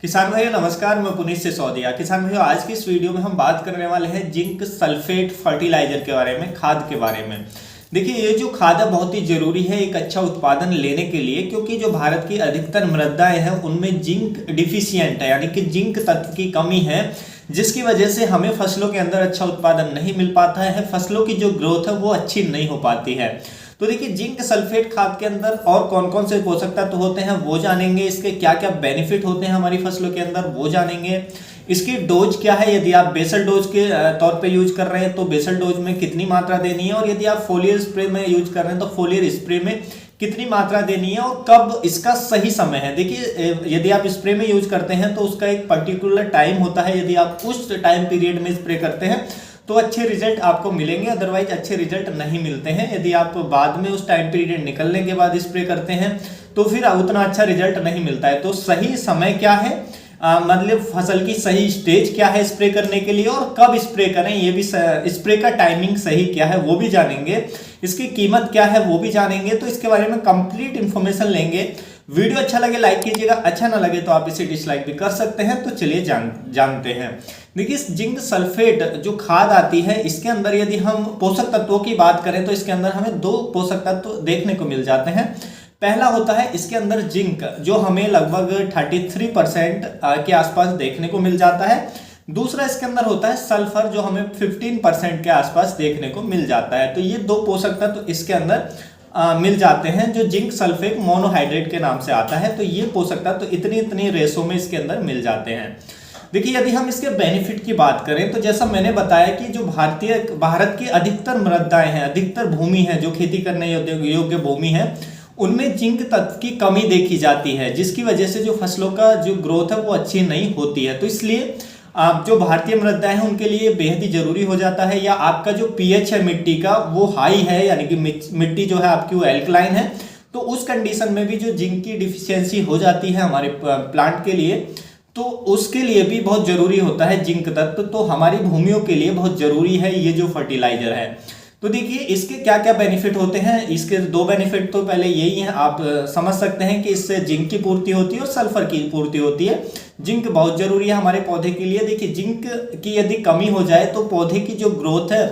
किसान भाइयों नमस्कार। मैं पुनीत सिसोदिया। किसान भाइयों आज की इस वीडियो में हम बात करने वाले हैं जिंक सल्फेट फर्टिलाइजर के बारे में, खाद के बारे में। देखिए ये जो खाद है बहुत ही जरूरी है एक अच्छा उत्पादन लेने के लिए, क्योंकि जो भारत की अधिकतर मृदाएं हैं उनमें जिंक डिफिशियंट है, यानी कि जिंक तत्व की कमी है, जिसकी वजह से हमें फसलों के अंदर अच्छा उत्पादन नहीं मिल पाता है, फसलों की जो ग्रोथ है वो अच्छी नहीं हो पाती है। तो देखिए जिंक सल्फेट खाद के अंदर और कौन कौन से पोषक तत्व होते हैं वो जानेंगे, इसके क्या क्या बेनिफिट होते हैं हमारी फसलों के अंदर वो जानेंगे, इसकी डोज क्या है, यदि आप बेसल डोज के तौर पे यूज कर रहे हैं तो बेसल डोज में कितनी मात्रा देनी है, और यदि आप फोलियर स्प्रे में यूज कर रहे हैं तो फोलियर स्प्रे में कितनी मात्रा देनी है और कब इसका सही समय है। देखिए यदि आप स्प्रे में यूज करते हैं तो उसका एक पर्टिकुलर टाइम होता है, यदि आप उस टाइम पीरियड में स्प्रे करते हैं तो अच्छे रिजल्ट आपको मिलेंगे, अदरवाइज अच्छे रिजल्ट नहीं मिलते हैं। यदि आप बाद में उस टाइम पीरियड निकलने के बाद स्प्रे करते हैं तो फिर उतना अच्छा रिजल्ट नहीं मिलता है। तो सही समय क्या है, मतलब फसल की सही स्टेज क्या है स्प्रे करने के लिए, और कब स्प्रे करें ये भी, स्प्रे का टाइमिंग सही क्या है वो भी जानेंगे, इसकी कीमत क्या है वो भी जानेंगे। तो इसके बारे में कंप्लीट इंफॉर्मेशन लेंगे। वीडियो अच्छा लगे लाइक कीजिएगा, अच्छा ना लगे तो आप इसे डिसलाइक भी कर सकते हैं। तो चलिए जानते हैं। देखिए जिंक सल्फेट जो खाद आती है इसके अंदर यदि हम पोषक तत्वों की बात करें तो इसके अंदर हमें दो पोषक तत्व देखने को मिल जाते हैं। पहला होता है इसके अंदर जिंक, जो हमें लगभग 33% के आसपास देखने को मिल जाता है। दूसरा इसके अंदर होता है सल्फर, जो हमें 15% के आसपास देखने को मिल जाता है। तो ये दो पोषक तत्व इसके अंदर मिल जाते हैं, जो जिंक सल्फेट मोनोहाइड्रेट के नाम से आता है। तो ये पोषक तत्व तो इतनी रेशो में इसके अंदर मिल जाते हैं। देखिए यदि हम इसके बेनिफिट की बात करें तो जैसा मैंने बताया कि जो भारत की अधिकतर मृदाएं हैं, अधिकतर भूमि है जो खेती करने योग्य भूमि है, उनमें जिंक तत्व की कमी देखी जाती है, जिसकी वजह से जो फसलों का जो ग्रोथ है वो अच्छी नहीं होती है। तो इसलिए आप जो भारतीय मृदाएं हैं उनके लिए बेहद ही जरूरी हो जाता है, या आपका जो पीएच है मिट्टी का वो हाई है, यानी कि मिट्टी जो है आपकी वो एल्कलाइन है, तो उस कंडीशन में भी जो जिंक की डिफिशियंसी हो जाती है हमारे प्लांट के लिए, तो उसके लिए भी बहुत जरूरी होता है जिंक तत्व। तो हमारी भूमियों के लिए बहुत जरूरी है ये जो फर्टिलाइजर है। तो देखिए इसके क्या क्या बेनिफिट होते हैं। इसके दो बेनिफिट तो पहले यही हैं, आप समझ सकते हैं कि इससे जिंक की पूर्ति होती है और सल्फर की पूर्ति होती है। जिंक बहुत जरूरी है हमारे पौधे के लिए। देखिए जिंक की यदि कमी हो जाए तो पौधे की जो ग्रोथ है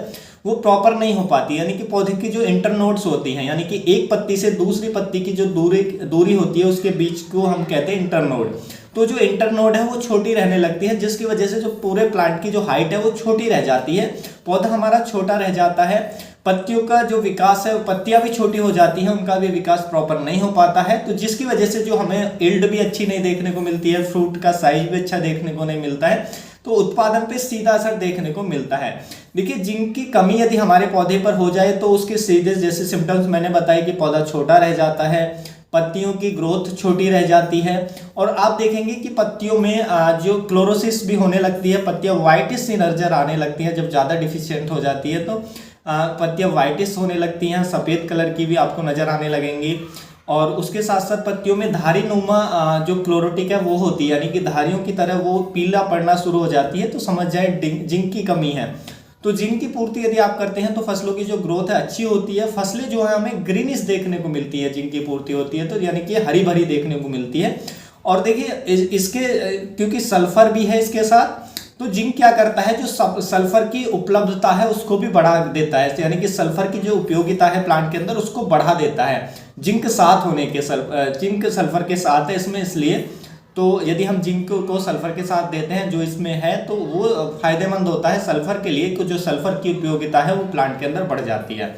वो प्रॉपर नहीं हो पाती, यानी कि पौधे की जो इंटरनोड्स होती हैं, यानी कि एक पत्ती से दूसरी पत्ती की जो दूरी होती है उसके बीच को हम कहते हैं इंटरनोड। तो जो इंटरनोड है वो छोटी रहने लगती है, जिसकी वजह से जो पूरे प्लांट की जो हाइट है वो छोटी रह जाती है, पौधा हमारा छोटा रह जाता है, पत्तियों का जो विकास है, पत्तियां भी छोटी हो जाती हैं, उनका भी विकास प्रॉपर नहीं हो पाता है। तो जिसकी वजह से जो हमें यील्ड भी अच्छी नहीं देखने को मिलती है, फ्रूट का साइज भी अच्छा देखने को नहीं मिलता है, तो उत्पादन पे सीधा असर देखने को मिलता है। देखिए जिंक की कमी यदि हमारे पौधे पर हो जाए तो उसके सीधे जैसे सिम्टम्स मैंने बताए कि पौधा छोटा रह जाता है, पत्तियों की ग्रोथ छोटी रह जाती है, और आप देखेंगे कि पत्तियों में जो क्लोरोसिस भी होने लगती है, पत्तियां व्हाइटिश सी नजर आने लगती हैं। जब ज़्यादा डिफिशियंट हो जाती है तो पत्तियां व्हाइटिश होने लगती हैं, सफ़ेद कलर की भी आपको नज़र आने लगेंगी, और उसके साथ साथ पत्तियों में धारी नुमा जो क्लोरोटिक है वो होती है, यानी कि धारियों की तरह वो पीला पड़ना शुरू हो जाती है। तो समझ जाए जिंक की कमी है। तो जिंक की पूर्ति यदि आप करते हैं तो फसलों की जो ग्रोथ है अच्छी होती है, फसलें जो है हमें ग्रीनिश देखने को मिलती है, जिंक की पूर्ति होती है तो यानी कि हरी भरी देखने को मिलती है। और देखिए इसके क्योंकि सल्फर भी है इसके साथ, तो जिंक क्या करता है, जो सल्फर की उपलब्धता है उसको भी बढ़ा देता है, यानी कि सल्फर की जो उपयोगिता है प्लांट के अंदर उसको बढ़ा देता है। जिंक साथ होने के जिंक सल्फर के साथ है इसमें, इसलिए तो यदि हम जिंक को सल्फर के साथ देते हैं जो इसमें है तो वो फायदेमंद होता है सल्फर के लिए, कि जो सल्फर की उपयोगिता है वो प्लांट के अंदर बढ़ जाती है।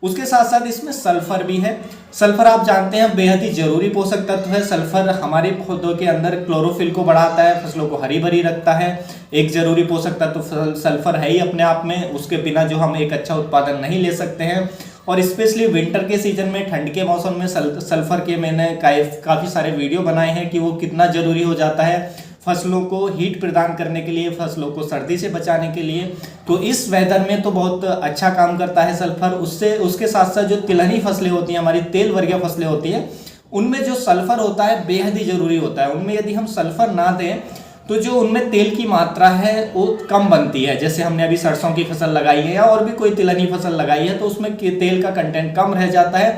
उसके साथ साथ इसमें सल्फर भी है। सल्फर आप जानते हैं बेहद ही जरूरी पोषक तत्व है। सल्फर हमारे पौधों के अंदर क्लोरोफिल को बढ़ाता है, फसलों को हरी भरी रखता है। एक जरूरी पोषक तत्व सल्फर है ही अपने आप में, उसके बिना जो हम एक अच्छा उत्पादन नहीं ले सकते हैं। और स्पेशली विंटर के सीजन में, ठंड के मौसम में सल्फर के मैंने काफ़ी सारे वीडियो बनाए हैं कि वो कितना जरूरी हो जाता है फसलों को हीट प्रदान करने के लिए, फसलों को सर्दी से बचाने के लिए। तो इस वेदर में तो बहुत अच्छा काम करता है सल्फर। उसके साथ साथ जो तिलहनी फसलें होती हैं, हमारी तेल वर्गीय फसलें होती हैं, उनमें जो सल्फर होता है बेहद ही जरूरी होता है। उनमें यदि हम सल्फर ना दें तो जो उनमें तेल की मात्रा है वो कम बनती है। जैसे हमने अभी सरसों की फसल लगाई है या और भी कोई तिलहनी फसल लगाई है तो उसमें तेल का कंटेंट कम रह जाता है,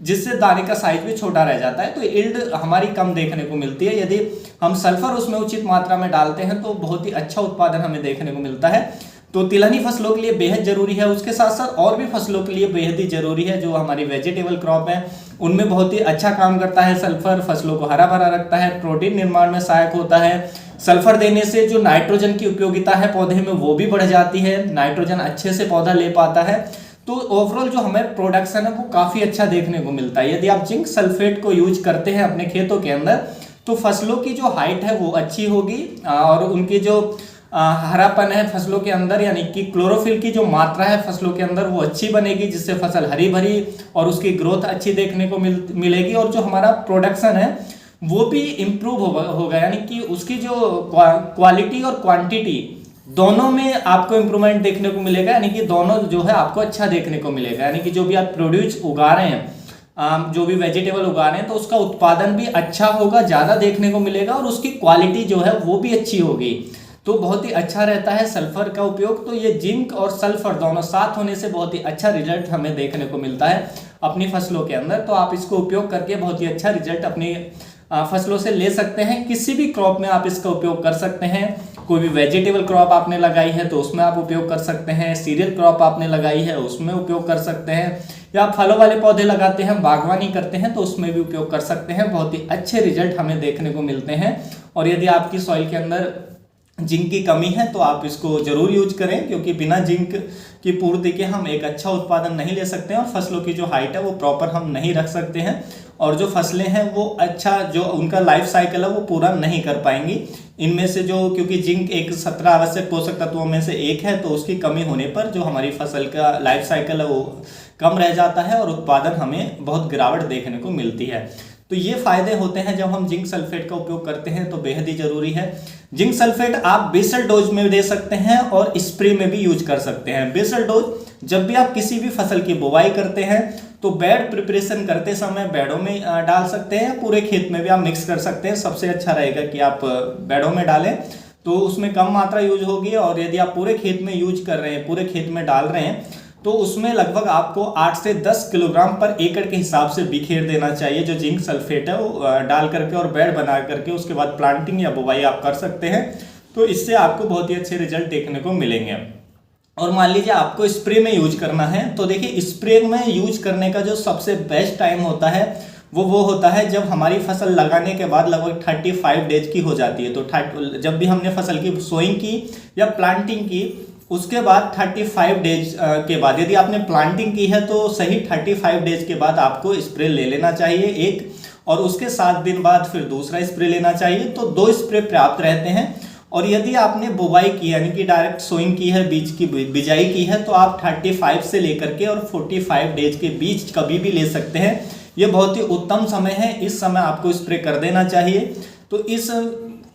जिससे दाने का साइज भी छोटा रह जाता है, तो यील्ड हमारी कम देखने को मिलती है। यदि हम सल्फर उसमें उचित मात्रा में डालते हैं तो बहुत ही अच्छा उत्पादन हमें देखने को मिलता है। तो तिलहनी फसलों के लिए बेहद जरूरी है। उसके साथ साथ और भी फसलों के लिए बेहद ही जरूरी है। जो हमारी वेजिटेबल क्रॉप है उनमें बहुत ही अच्छा काम करता है सल्फर। फसलों को हरा भरा रखता है, प्रोटीन निर्माण में सहायक होता है। सल्फर देने से जो नाइट्रोजन की उपयोगिता है पौधे में वो भी बढ़ जाती है, नाइट्रोजन अच्छे से पौधा ले पाता है। तो ओवरऑल जो हमें प्रोडक्शन है वो काफी अच्छा देखने को मिलता है। यदि आप जिंक सल्फेट को यूज करते हैं अपने खेतों के अंदर तो फसलों की जो हाइट है वो अच्छी होगी और उनकी जो हरापन है फसलों के अंदर, यानी कि क्लोरोफिल की जो मात्रा है फसलों के अंदर वो अच्छी बनेगी, जिससे फसल हरी भरी और उसकी ग्रोथ अच्छी देखने को मिलेगी। और जो हमारा प्रोडक्शन है वो भी इम्प्रूव होगा, यानी कि उसकी जो क्वालिटी और क्वांटिटी दोनों में आपको इम्प्रूवमेंट देखने को मिलेगा। यानी कि दोनों जो है आपको अच्छा देखने को मिलेगा। यानी कि जो भी आप प्रोड्यूस उगा रहे हैं, जो भी वेजिटेबल उगा रहे हैं, तो उसका उत्पादन भी अच्छा होगा, ज़्यादा देखने को मिलेगा और उसकी क्वालिटी जो है वो भी अच्छी होगी। तो बहुत ही अच्छा रहता है सल्फर का उपयोग। तो ये जिंक और सल्फर दोनों साथ होने से बहुत ही अच्छा रिजल्ट हमें देखने को मिलता है अपनी फसलों के अंदर। तो आप इसको उपयोग करके बहुत ही अच्छा रिजल्ट अपनी फसलों से ले सकते हैं। किसी भी क्रॉप में आप इसका उपयोग कर सकते हैं। कोई भी वेजिटेबल क्रॉप आपने लगाई है तो उसमें आप उपयोग कर सकते हैं, सीरियल क्रॉप आपने लगाई है उसमें उपयोग कर सकते हैं, या आप फलों वाले पौधे लगाते हैं, बागवानी करते हैं तो उसमें भी उपयोग कर सकते हैं। बहुत ही अच्छे रिजल्ट हमें देखने को मिलते हैं। और यदि आपकी सॉइल के अंदर जिंक की कमी है तो आप इसको जरूर यूज करें, क्योंकि बिना जिंक की पूर्ति के हम एक अच्छा उत्पादन नहीं ले सकते हैं और फसलों की जो हाइट है वो प्रॉपर हम नहीं रख सकते हैं और जो फसलें हैं वो अच्छा जो उनका लाइफ साइकिल है वो पूरा नहीं कर पाएंगी। इनमें से जो, क्योंकि जिंक एक 17 आवश्यक पोषक तत्वों में से एक है, तो उसकी कमी होने पर जो हमारी फसल का लाइफ साइकिल है वो कम रह जाता है और उत्पादन हमें बहुत गिरावट देखने को मिलती है। तो ये फायदे होते हैं जब हम जिंक सल्फेट का उपयोग करते हैं, तो बेहद ही जरूरी है। जिंक सल्फेट आप बेसल डोज में दे सकते हैं और स्प्रे में भी यूज कर सकते हैं। बेसल डोज जब भी आप किसी भी फसल की बुवाई करते हैं तो बेड प्रिपरेशन करते समय बेडों में डाल सकते हैं, पूरे खेत में भी आप मिक्स कर सकते हैं। सबसे अच्छा रहेगा कि आप बेडों में डालें तो उसमें कम मात्रा यूज होगी। और यदि आप पूरे खेत में यूज कर रहे हैं, पूरे खेत में डाल रहे हैं, तो उसमें लगभग आपको 8 से 10 किलोग्राम पर एकड़ के हिसाब से बिखेर देना चाहिए जो जिंक सल्फेट है वो डाल करके और बेड बना करके उसके बाद प्लांटिंग या बुवाई आप कर सकते हैं। तो इससे आपको बहुत ही अच्छे रिजल्ट देखने को मिलेंगे। और मान लीजिए आपको स्प्रे में यूज करना है, तो देखिए स्प्रे में यूज करने का जो सबसे बेस्ट टाइम होता है वो होता है जब हमारी फसल लगाने के बाद लगभग 35 डेज की हो जाती है। तो जब भी हमने फसल की सोइंग की या प्लांटिंग की उसके बाद 35 डेज के बाद, यदि आपने प्लांटिंग की है तो सही 35 डेज के बाद आपको स्प्रे ले लेना चाहिए एक, और उसके 7 दिन बाद फिर दूसरा स्प्रे लेना चाहिए। तो 2 स्प्रे पर्याप्त रहते हैं। और यदि आपने बुवाई की यानी कि डायरेक्ट सोइंग की है, बीज की बिजाई की है, तो आप 35 से लेकर के और 45 डेज के बीच कभी भी ले सकते हैं। ये बहुत ही उत्तम समय है, इस समय आपको स्प्रे कर देना चाहिए। तो इस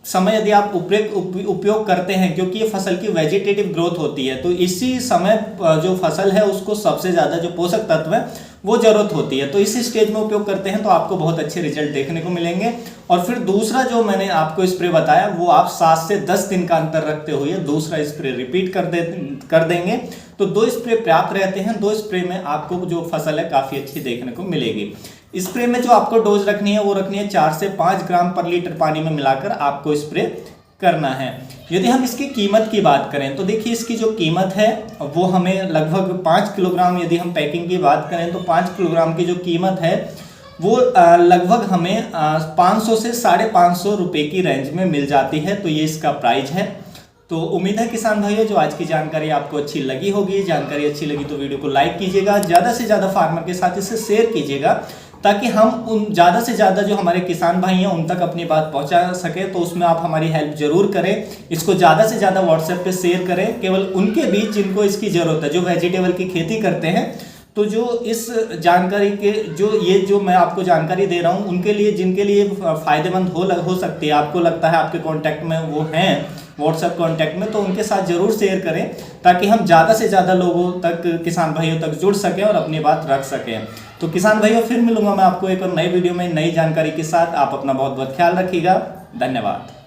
समय यदि आप उपयोग करते हैं, क्योंकि ये फसल की वेजिटेटिव ग्रोथ होती है, तो इसी समय जो फसल है उसको सबसे ज़्यादा जो पोषक तत्व है वो जरूरत होती है। तो इस स्टेज में उपयोग करते हैं तो आपको बहुत अच्छे रिजल्ट देखने को मिलेंगे। और फिर दूसरा जो मैंने आपको स्प्रे बताया वो आप 7 से 10 दिन का अंतर रखते हुए दूसरा स्प्रे रिपीट कर देंगे। तो 2 स्प्रे पर्याप्त रहते हैं। 2 स्प्रे में आपको जो फसल है काफ़ी अच्छी देखने को मिलेगी। स्प्रे में जो आपको डोज रखनी है वो रखनी है 4 से 5 ग्राम पर लीटर पानी में मिलाकर आपको स्प्रे करना है। यदि हम इसकी कीमत की बात करें तो देखिए इसकी जो कीमत है वो हमें लगभग 5 किलोग्राम, यदि हम पैकिंग की बात करें तो 5 किलोग्राम की जो कीमत है वो लगभग हमें 500 से 550 रुपये की रेंज में मिल जाती है। तो ये इसका प्राइस है। तो उम्मीद है किसान भाइयों जो आज की जानकारी आपको अच्छी लगी होगी। जानकारी अच्छी लगी तो वीडियो को लाइक कीजिएगा, ज़्यादा से ज़्यादा फार्मर के साथ इसे शेयर कीजिएगा, ताकि हम उन ज़्यादा से ज़्यादा जो हमारे किसान भाई हैं उन तक अपनी बात पहुंचा सके। तो उसमें आप हमारी हेल्प जरूर करें। इसको ज़्यादा से ज़्यादा व्हाट्सएप पे शेयर करें, केवल उनके बीच जिनको इसकी ज़रूरत है, जो वेजिटेबल की खेती करते हैं। तो जो इस जानकारी के जो मैं आपको जानकारी दे रहा हूँ उनके लिए, जिनके लिए फ़ायदेमंद हो सकती है, आपको लगता है आपके कॉन्टैक्ट में वो हैं व्हाट्सएप कॉन्टैक्ट में, तो उनके साथ ज़रूर शेयर करें, ताकि हम ज़्यादा से ज़्यादा लोगों तक, किसान भाइयों तक जुड़ सकें और अपनी बात रख सकें। तो किसान भाइयों फिर मिलूंगा मैं आपको एक और नई वीडियो में नई जानकारी के साथ। आप अपना बहुत बहुत ख्याल रखिएगा। धन्यवाद।